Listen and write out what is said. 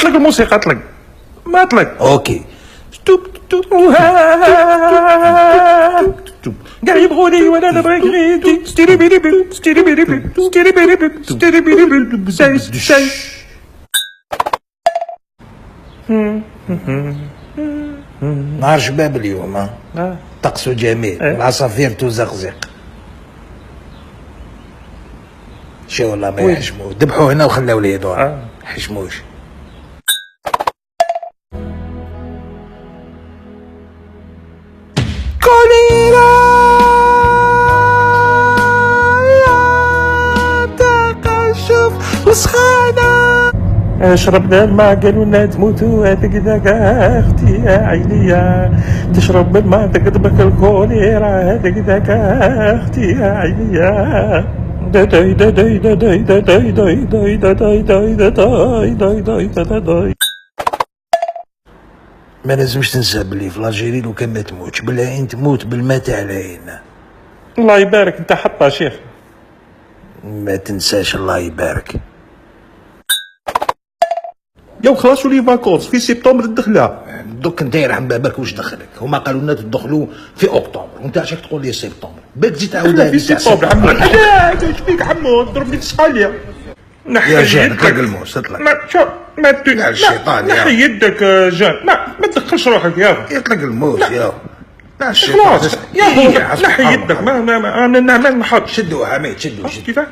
اطلق الموسيقى، اطلق ما اطلق. اوكي. كاع يبغوني وانا نبغي غيرتي. ستيري بيري بي ستيري بيري بي ستيري بيري بي ستيري بيري بي ساي. نهار شباب اليوم، طقس جميل، العصافير تزقزق. شو والله ما يحشموا، ذبحوا هنا وخلاو لي دور. حشموش. كوليرا يا تقشف وسخانة. شربنا الماء قالوا لنا تموتوا هذاك ذاك اختي يا عينيا. تشرب الماء تقدمك الكوليرا هذاك ذاك اختي يا عينيا. داي داي داي داي داي داي داي داي داي داي داي داي داي داي داي. ما لازمش تنسى بلي في لاجيري لو كان ما تموتش بالعين تموت بالماء تاع العين. الله يبارك انت حطها شيخ. ما تنساش الله يبارك. ياو خلاص ولي فاكونس في سبتمبر الدخله. دوك انت يرحم بابك واش دخلك؟ هما قالوا لنا تدخلوا في اكتوبر وانت عشاك تقول لي سبتمبر، باك تزيد تعاودها في سبتمبر عمو. علاش اش فيك عمو ضربني في السقاليه. يا جان اطلق الموس اطلق. شوف ما الشيطان يا نحي يدك جان. ما تدخلش روحك يا يطلق الموس يا خلاص يا نحي يدك. ما نحط. شدوا حميد شدوا كيفاه